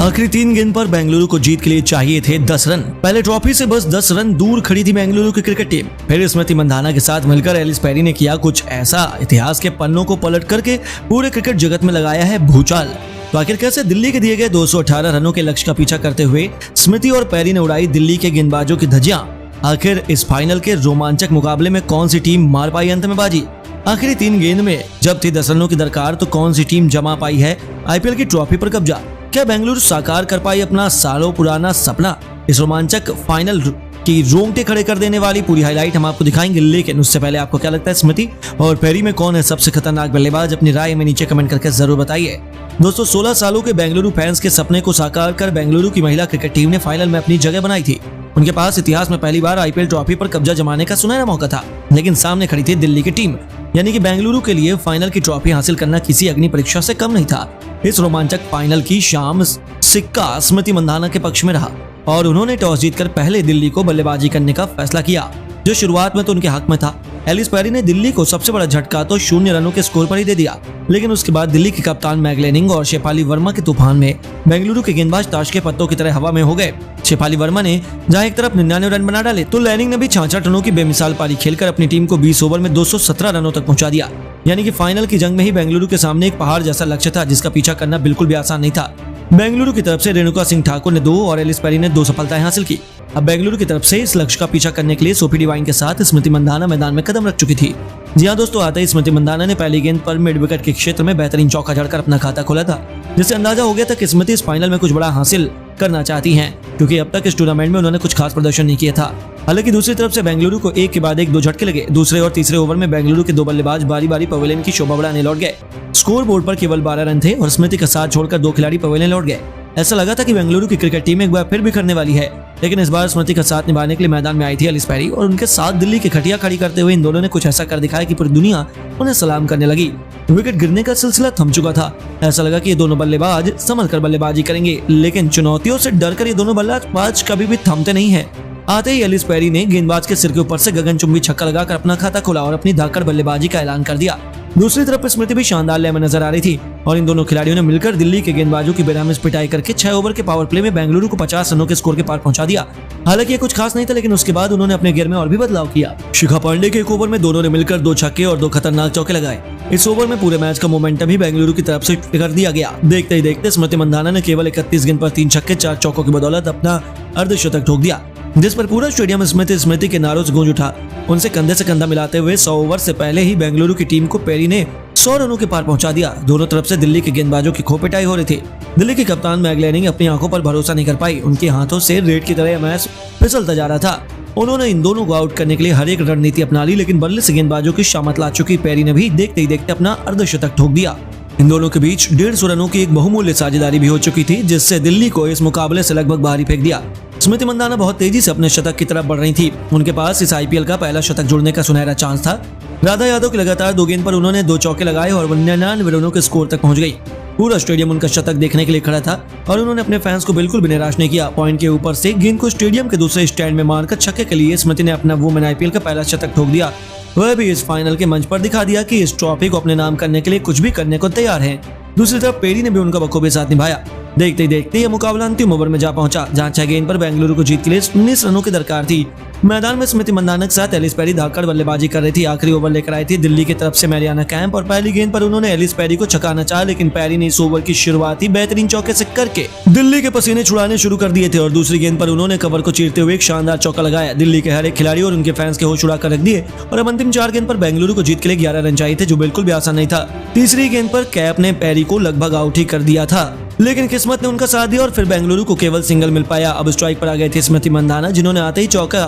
आखिरी 3 गेंद पर बेंगलुरु को जीत के लिए चाहिए थे 10 रन। पहले ट्रॉफी से बस 10 रन दूर खड़ी थी बेंगलुरु की क्रिकेट टीम। फिर स्मृति मंधाना के साथ मिलकर एलिस पेरी ने किया कुछ ऐसा, इतिहास के पन्नों को पलट करके पूरे क्रिकेट जगत में लगाया है भूचाल। तो आखिर कैसे दिल्ली के दिए गए 218 रनों के लक्ष्य का पीछा करते हुए स्मृति और पेरी ने उड़ाई दिल्ली के गेंदबाजों की धज्जियां। आखिर इस फाइनल के रोमांचक मुकाबले में कौन सी टीम मार पाई अंत में बाजी? आखिरी 3 गेंद में जब थी 10 रनों की दरकार तो कौन सी टीम जमा पाई है आईपीएल की ट्रॉफी पर कब्जा? क्या बेंगलुरु साकार कर पाई अपना सालों पुराना सपना? इस रोमांचक फाइनल की रोंगटे खड़े कर देने वाली पूरी हाईलाइट हम आपको दिखाएंगे, लेकिन उससे पहले आपको क्या लगता है स्मृति और पेरी में कौन है सबसे खतरनाक बल्लेबाज? अपनी राय में नीचे कमेंट करके जरूर बताइए। दोस्तों 16 सालों के बेंगलुरु फैंस के सपने को साकार कर बेंगलुरु की महिला क्रिकेट टीम ने फाइनल में अपनी जगह बनाई थी। उनके पास इतिहास में पहली बार आईपीएल ट्रॉफी पर कब्जा जमाने का सुनहरा मौका था, लेकिन सामने खड़ी थी दिल्ली की टीम। यानी कि बेंगलुरु के लिए फाइनल की ट्रॉफी हासिल करना किसी अग्नि परीक्षा से कम नहीं था। इस रोमांचक फाइनल की शाम सिक्का स्मृति मंधाना के पक्ष में रहा और उन्होंने टॉस जीतकर पहले दिल्ली को बल्लेबाजी करने का फैसला किया, जो शुरुआत में तो उनके हक में था। एलिस पेरी ने दिल्ली को सबसे बड़ा झटका तो 0 रनों के स्कोर पर ही दे दिया, लेकिन उसके बाद दिल्ली के कप्तान मैगलेनिंग और शेफाली वर्मा के तूफान में बेंगलुरु के गेंदबाज ताश के पत्तों की तरह हवा में हो गए। शेफाली वर्मा ने जहां एक तरफ 99 रन बना डाले तो लैनिंग ने भी 66 रनों की बेमिसाल पारी खेलकर अपनी टीम को 20 ओवर में 217 रनों तक पहुंचा दिया। यानी कि फाइनल की जंग में ही बेंगलुरु के सामने एक पहाड़ जैसा लक्ष्य था, जिसका पीछा करना बिल्कुल भी आसान नहीं था। बेंगलुरु की तरफ से रेणुका सिंह ठाकुर ने 2 और एलिस पेरी ने 2 सफलताएं हासिल की। अब बेंगलुरु की तरफ से इस लक्ष्य का पीछा करने के लिए सोफी डिवाइन के साथ स्मृति मंधाना मैदान में कदम रख चुकी थी। जी हाँ दोस्तों, आते ही स्मृति मंधाना ने पहली गेंद पर मिड विकेट के क्षेत्र में बेहतरीन चौका जड़कर अपना खाता खोला था, जिससे अंदाजा हो गया था कि स्मृति इस फाइनल में कुछ बड़ा हासिल करना चाहती हैं, क्योंकि अब तक इस टूर्नामेंट में उन्होंने कुछ खास प्रदर्शन नहीं किया था। हालांकि दूसरी तरफ से बेंगलुरु को एक के बाद एक 2 झटके लगे। दूसरे और तीसरे ओवर में बेंगलुरु के 2 बल्लेबाज बारी बारी पवेलियन की शोभा बढ़ाने लौट गए। स्कोर बोर्ड पर केवल 12 रन थे और स्मृति का साथ छोड़कर 2 खिलाड़ी पवेलियन लौट गए। ऐसा लगा था कि बेंगलुरु की क्रिकेट टीम एक बार फिर बिखरने वाली है, लेकिन इस बार स्मृति का साथ निभाने के लिए मैदान में आई थी एलिस पेरी और उनके साथ दिल्ली की खटिया खड़ी करते हुए इन दोनों ने कुछ ऐसा कर दिखाया कि पूरी दुनिया उन्हें सलाम करने लगी। विकेट गिरने का सिलसिला थम चुका था। ऐसा लगा कि ये दोनों बल्लेबाज संभल कर बल्लेबाजी करेंगे, लेकिन चुनौतियों से डरकर ये दोनों बल्लेबाज कभी भी थमते नहीं है। आते ही एलिस पेरी ने गेंदबाज के सिर के ऊपर से गगनचुंबी छक्का लगाकर अपना खाता खोला और अपनी धाकड़ बल्लेबाजी का ऐलान कर दिया। दूसरी तरफ स्मृति भी शानदार लय में नजर आ रही थी और इन दोनों खिलाड़ियों ने मिलकर दिल्ली के गेंदबाजों की बेरहमी पिटाई करके 6 ओवर के पावर प्ले में बेंगलुरु को 50 रनों के स्कोर के पार पहुंचा दिया। हालांकि ये कुछ खास नहीं था, लेकिन उसके बाद उन्होंने अपने गेयर में और भी बदलाव किया। शिखा पांडे के एक ओवर में दोनों ने मिलकर 2 छक्के और 2 खतरनाक चौके लगाए। इस ओवर में पूरे मैच का मोमेंटम ही बेंगलुरु की तरफ से कर दिया गया। देखते ही देखते स्मृति मंधाना ने केवल 31 गेंद पर 3 छक्के 4 चौकों की बदौलत अपना अर्धशतक ठोक दिया, जिस पर पूरा स्टेडियम स्मृति के नारों से गूंज उठा। उनसे कंधे से कंधा मिलाते हुए 100 ओवर से पहले ही बेंगलुरु की टीम को पेरी ने 100 रनों के पार पहुंचा दिया। दोनों तरफ से दिल्ली के गेंदबाजों की खोपिटाई हो रही थी। दिल्ली के कप्तान मैगलेनिंग अपनी आंखों पर भरोसा नहीं कर पाई। उनके हाथों से रेत की तरह मैच फिसलता जा रहा था। उन्होंने इन दोनों को आउट करने के लिए हर एक रणनीति अपना ली, लेकिन बल्ले से गेंदबाजों की शामत ला चुकी पेरी ने भी देखते ही देखते अपना अर्धशतक ठोक दिया। इन दोनों के बीच 150 रनों की एक बहुमूल्य साझेदारी भी हो चुकी थी, जिससे दिल्ली को इस मुकाबले से लगभग बाहर ही फेंक दिया। स्मृति मंधाना बहुत तेजी से अपने शतक की तरफ बढ़ रही थी। उनके पास इस आईपीएल का पहला शतक जुड़ने का सुनहरा चांस था। राधा यादव की लगातार 2 गेंद पर उन्होंने 2 चौके लगाए और 99 रनों के स्कोर तक पहुंच गई। पूरा स्टेडियम उनका शतक देखने के लिए खड़ा था और उन्होंने अपने फैंस को बिल्कुल भी निराश नहीं किया। पॉइंट के ऊपर से गेंद को स्टेडियम के दूसरे स्टैंड में मारकर छक्के के लिए स्मृति ने अपना वुमेन आईपीएल का पहला शतक ठोक दिया। वह भी इस फाइनल के मंच पर दिखा दिया कि इस ट्रॉफी को अपने नाम करने के लिए कुछ भी करने को तैयार है। दूसरी तरफ पेरी ने भी उनका बखूबी साथ निभाया। देखते ही देखते यह मुकाबला अंतिम ओवर में जा पहुंचा, जहां 6 गेंद पर बेंगलुरु को जीत के लिए 19 रनों की दरकार थी। मैदान में स्मृति मंधाना के साथ एलिस पेरी धाकड़ बल्लेबाजी कर रही थी। आखिरी ओवर लेकर आई थी दिल्ली की तरफ से मैरियाना कैंप और पहली गेंद पर उन्होंने एलिस पेरी को छकाना चाहा, लेकिन पेरी ने इस ओवर की शुरुआत ही बेहतरीन चौके से करके दिल्ली के पसीने छुड़ाने शुरू कर दिए थे और दूसरी गेंद पर उन्होंने कवर को चीरते हुए एक शानदार चौका लगाया। दिल्ली के हर एक खिलाड़ी और उनके फैंस के होश उड़ा कर रख दिए और अब अंतिम 4 गेंद पर बेंगलुरु को जीत के लिए 11 रन चाहिए थे, जो बिल्कुल भी आसान नहीं था। तीसरी गेंद पर कैप ने पेरी को लगभग आउट ही कर दिया था, लेकिन किस्मत ने उनका साथ दिया और फिर बेंगलुरु को केवल सिंगल मिल पाया। अब स्ट्राइक पर आ गए थे स्मृति मंधाना, जिन्होंने आते ही चौका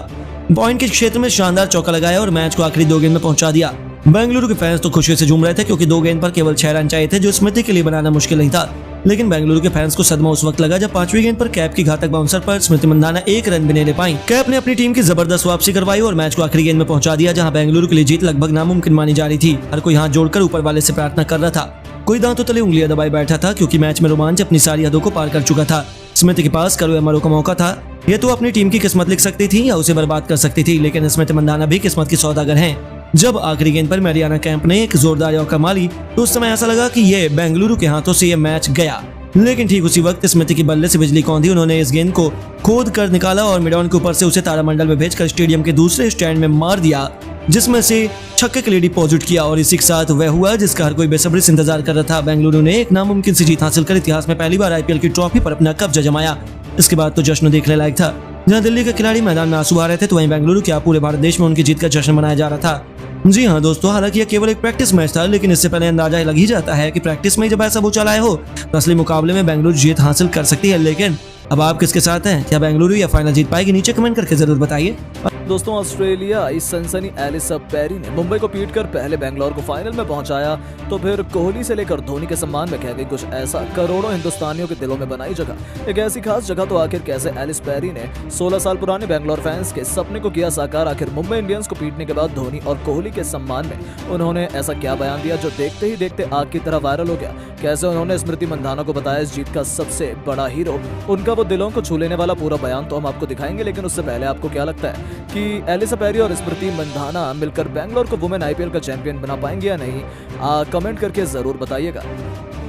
पॉइंट के क्षेत्र में शानदार चौका लगाया और मैच को आखिरी 2 गेंद में पहुंचा दिया। बेंगलुरु के फैंस तो खुशी से झूम रहे थे, क्योंकि 2 गेंद पर केवल 6 रन चाहिए थे, जो स्मृति के लिए बनाना मुश्किल नहीं था। लेकिन बेंगलुरु के फैंस को सदमा उस वक्त लगा जब 5वीं गेंद पर कैप की घातक बाउंसर पर स्मृति मंधाना 1 रन भी नहीं ले पाई। कैप ने अपनी टीम की जबरदस्त वापसी करवाई और मैच को आखिरी गेंद में पहुंचा दिया, जहां बेंगलुरु के लिए जीत लगभग नामुमकिन मानी जा रही थी। हर कोई हाथ जोड़कर ऊपर वाले से प्रार्थना कर रहा था। कोई दांतों तले उंगलियां दबाए बैठा था, क्योंकि मैच में रोमांच अपनी सारी हदों को पार कर चुका था। स्मृति के पास करो या मरो का मौका था। ये तो अपनी टीम की किस्मत लिख सकती थी या उसे बर्बाद कर सकती थी, लेकिन स्मृति मंधाना भी किस्मत की सौदागर हैं। जब आखिरी गेंद पर मैरियाना कैंप ने एक जोरदार यौका मारी तो उस समय ऐसा लगा कि ये बेंगलुरु के हाथों से ये मैच गया। लेकिन ठीक उसी वक्त स्मृति की बल्ले से बिजली कौंधी। उन्होंने इस गेंद को खोद कर निकाला और मिडॉन के ऊपर से उसे तारामंडल में भेजकर स्टेडियम के दूसरे स्टैंड में मार दिया, जिसमें से छक्के के लिए डिपॉजिट किया। और इसी के साथ वह हुआ जिसका हर कोई बेसब्री से इंतजार कर रहा था। बेंगलुरु ने एक नामुमकिन सी जीत हासिल कर इतिहास में पहली बार आईपीएल की ट्रॉफी पर अपना कब्जा जमाया। इसके बाद तो जश्न देखने लायक था। जहां दिल्ली के खिलाड़ी मैदान में आंसू आ रहे थे, तो वहीं बेंगलुरु क्या पूरे भारत देश में उनकी जीत का जश्न मनाया जा रहा था। जी हाँ दोस्तों, हालांकि यह केवल एक प्रैक्टिस मैच था, लेकिन इससे पहले अंदाजा लग ही जाता है कि प्रैक्टिस में जब ऐसा भूचाल आए हो तो असली मुकाबले में बेंगलुरु जीत हासिल कर सकती है। लेकिन अब आप किसके साथ हैं? क्या बेंगलुरु या फाइनल जीत पाएगी? नीचे कमेंट करके जरूर बताइए। दोस्तों, ऑस्ट्रेलिया इस सनसनी एलिस पेरी ने मुंबई को पीटकर पहले बेंगलोर को फाइनल में पहुंचाया, तो फिर कोहली से लेकर धोनी के सम्मान में कह गई कुछ ऐसा करोड़ों हिंदुस्तानियों के दिलों में बनाई जगह। एक ऐसी खास जगह तो आखिर कैसे एलिस पेरी ने 16 साल पुराने बेंगलोर फैंस के सपने को किया साकार। आखिर मुंबई इंडियंस को पीटने के बाद धोनी और कोहली के सम्मान में उन्होंने ऐसा क्या बयान दिया जो देखते ही देखते आग की तरह वायरल हो गया। कैसे उन्होंने स्मृति मंधाना को बताया इस जीत का सबसे बड़ा हीरो। उनका वो दिलों को छू लेने वाला पूरा बयान तो हम आपको दिखाएंगे, लेकिन उससे पहले आपको क्या लगता है कि एलिस पेरी और स्मृति मंधाना मिलकर बेंगलोर को वुमेन आईपीएल का चैंपियन बना पाएंगे या नहीं? कमेंट करके जरूर बताइएगा।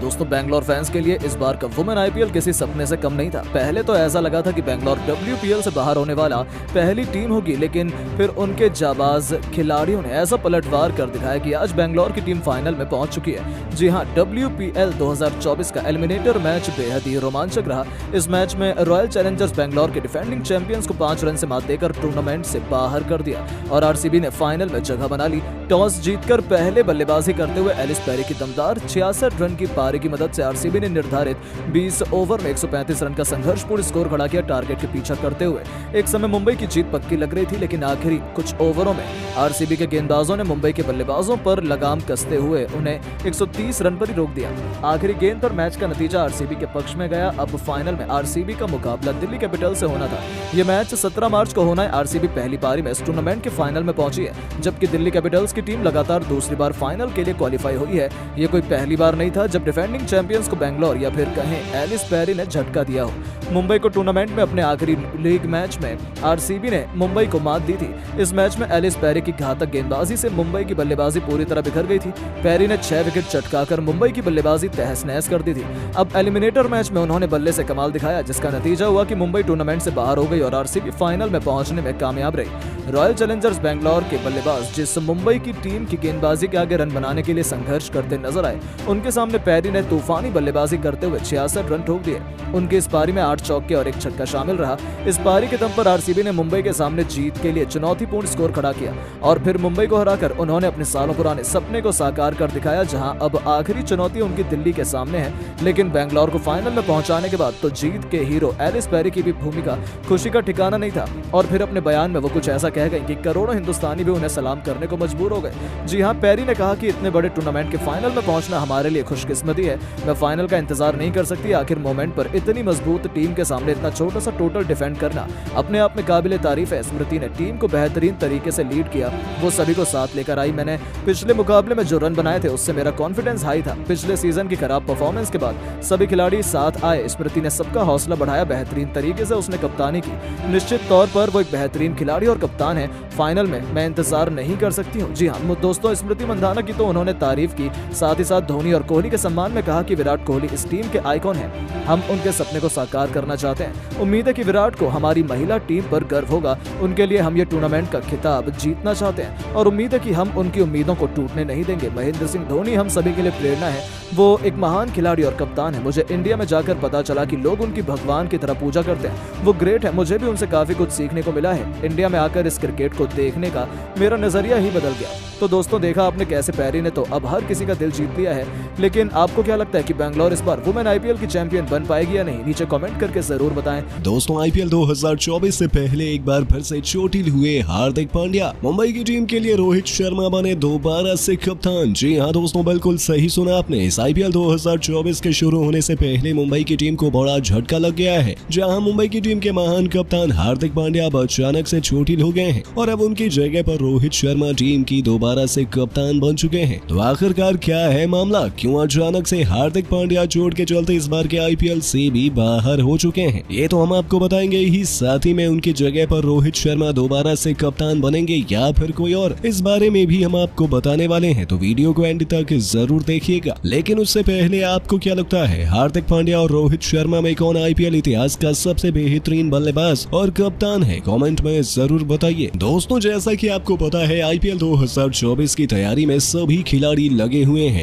दोस्तों, बेंगलोर फैंस के लिए इस बार का वुमेन आईपीएल किसी सपने से कम नहीं था। पहले तो ऐसा लगा था कि बेंगलोर WPL से बाहर होने वाला पहली टीम होगी, लेकिन फिर उनके जाबाज खिलाड़ियों ने ऐसा पलटवार कर दिखाया कि आज बेंगलोर की टीम फाइनल में पहुंच चुकी है। जी हां, WPL 2024 का एलिमिनेटर मैच बेहद ही रोमांचक रहा। इस मैच में रॉयल चैलेंजर्स बेंगलोर के डिफेंडिंग चैंपियंस को 5 रन से मात देकर टूर्नामेंट से बाहर कर दिया और आरसीबी ने फाइनल में जगह बना ली। टॉस जीतकर पहले बल्लेबाजी करते हुए एलिस पेरी की दमदार 66 रन की पारी की मदद से आरसीबी ने निर्धारित 20 ओवर में 135 रन का संघर्षपूर्ण स्कोर खड़ा किया, टारगेट के पीछा करते हुए। एक समय मुंबई की जीत पक्की लग रही थी, लेकिन आखिरी कुछ ओवरों में आरसीबी के गेंदबाजों ने मुंबई के बल्लेबाजों पर लगाम कसते हुए उन्हें 130 रन पर ही रोक दिया। आखिरी गेंद पर मैच का नतीजा आरसीबी के पक्ष में गया। अब फाइनल में आरसीबी का मुकाबला दिल्ली कैपिटल से होना था। यह मैच 17 मार्च को होना है। आरसीबी पहली पारी में इस टूर्नामेंट के फाइनल में पहुंची है, जबकि दिल्ली कैपिटल्स की टीम लगातार दूसरी बार फाइनल के लिए क्वालिफाई हुई है। ये कोई पहली बार नहीं था जब डिफेंडिंग चैंपियंस को बेंगलोर या फिर कहें एलिस पेरी ने झटका दिया हो। मुंबई को टूर्नामेंट में अपने आखिरी लीग मैच में आरसीबी ने मुंबई को मात दी थी। इस मैच में एलिस पेरी की घातक गेंदबाजी से मुंबई की बल्लेबाजी पूरी तरह बिखर गई थी। पेरी ने 6 विकेट चटकाकर मुंबई की बल्लेबाजी तहस नहस कर दी थी। अब एलिमिनेटर मैच में उन्होंने बल्ले से कमाल दिखाया, जिसका नतीजा हुआ कि मुंबई टूर्नामेंट से बाहर हो गई और आरसीबी फाइनल में पहुंचने में कामयाब रही। रॉयल चैलेंजर्स बेंगलोर के बल्लेबाज जिस मुंबई की टीम की गेंदबाजी के आगे रन बनाने के लिए संघर्ष करते नजर आए, उनके सामने पेरी ने तूफानी बल्लेबाजी करते हुए 66 रन ठोक दिए। उनकी इस पारी में 8 चौके और 1 छक्का शामिल रहा। इस पारी के दम पर आरसीबी ने मुंबई के सामने जीत के लिए चुनौतीपूर्ण स्कोर खड़ा किया और फिर मुंबई को हराकर उन्होंने अपने सालों पुराने सपने को साकार कर दिखाया, जहां अब आखिरी चुनौती उनकी दिल्ली के सामने है। लेकिन बेंगलोर को फाइनल में पहुंचाने के बाद तो जीत के हीरो एलिस पेरी की भी भूमिका खुशी का ठिकाना नहीं था और फिर अपने बयान में वो कुछ ऐसा कह गए कि करोड़ों हिंदुस्तानी भी उन्हें सलाम करने को मजबूर हो गए। जी हाँ, पेरी ने कहा कि इतने बड़े टूर्नामेंट के फाइनल में पहुंचना हमारे लिए खुशकिस्मती है। मैं फाइनल का इंतजार नहीं कर सकती। आखिर मोमेंट पर इतनी मजबूत टीम के सामने इतना छोटा सा टोटल डिफेंड करना अपने आप में काबिले तारीफ है। स्मृति ने टीम को बेहतरीन तरीके से लीड किया, वो सभी को साथ लेकर आई। मैंने पिछले मुकाबले में जो रन बनाए थे उससे मेरा कॉन्फिडेंस हाई था। पिछले सीजन की खराब परफॉर्मेंस के बाद सभी खिलाड़ी साथ आए। स्मृति ने सबका हौसला बढ़ाया, बेहतरीन तरीके से उसने कप्तानी की। निश्चित तौर पर वो एक बेहतरीन खिलाड़ी और कप्तान है। फाइनल में मैं इंतजार नहीं कर सकती हूँ। जी हाँ दोस्तों, स्मृति मंधाना की तो उन्होंने तारीफ की, साथ ही साथ धोनी और कोहली के सम्मान में कहा कि विराट कोहली इस टीम के आइकॉन हैं। हम उनके सपने को साकार करना चाहते हैं। उम्मीद है कि विराट को हमारी महिला टीम पर गर्व होगा। उनके लिए हम ये टूर्नामेंट का खिताब जीतना चाहते हैं और उम्मीद है कि हम उनकी उम्मीदों को टूटने नहीं देंगे। महेंद्र सिंह धोनी हम सभी के लिए प्रेरणा है। वो एक महान खिलाड़ी और कप्तान है। मुझे इंडिया में जाकर पता चला कि लोग उनकी भगवान की तरह पूजा करते हैं। वो ग्रेट है। मुझे भी उनसे काफी कुछ सीखने को मिला है। इंडिया में आकर इस क्रिकेट को देखने का मेरा नजरिया ही बदल गया। तो दोस्तों, देखा आपने कैसे पेरी ने तो अब हर किसी का दिल जीत लिया है। लेकिन आपको क्या लगता है कि बेंगलोर इस बार वुमेन आईपीएल की चैंपियन बन पाएगी या नहीं? नीचे कमेंट करके जरूर बताएं। दोस्तों, आईपीएल 2024 से पहले एक बार फिर से चोटिल हुए हार्दिक पांड्या मुंबई की टीम के लिए रोहित शर्मा बने दोबारा से कप्तान। जी हाँ दोस्तों, बिल्कुल सही सुना आपने। इस आईपीएल 2024 के शुरू होने से पहले मुंबई की टीम को बड़ा झटका लग गया है, जहां मुंबई की टीम के महान कप्तान हार्दिक पांड्या अब अचानक से चोटिल हो गए हैं और अब उनकी जगह पर रोहित शर्मा टीम की दोबारा से कप्तान बन चुके हैं। तो आखिरकार क्या है मामला? क्यों अचानक दिमाग से हार्दिक पांड्या चोट के चलते इस बार के आईपीएल से भी बाहर हो चुके हैं। ये तो हम आपको बताएंगे ही, साथ ही में उनकी जगह पर रोहित शर्मा दोबारा से कप्तान बनेंगे या फिर कोई और, इस बारे में भी हम आपको बताने वाले हैं, तो वीडियो को एंड तक जरूर देखिएगा। लेकिन उससे पहले आपको क्या लगता है, हार्दिक पांड्या और रोहित शर्मा में कौन आईपीएल इतिहास का सबसे बेहतरीन बल्लेबाज और कप्तान है? कमेंट में जरूर बताइए। दोस्तों, जैसा कि आपको पता है, आईपीएल 2024 की तैयारी में सभी खिलाड़ी लगे हुए हैं।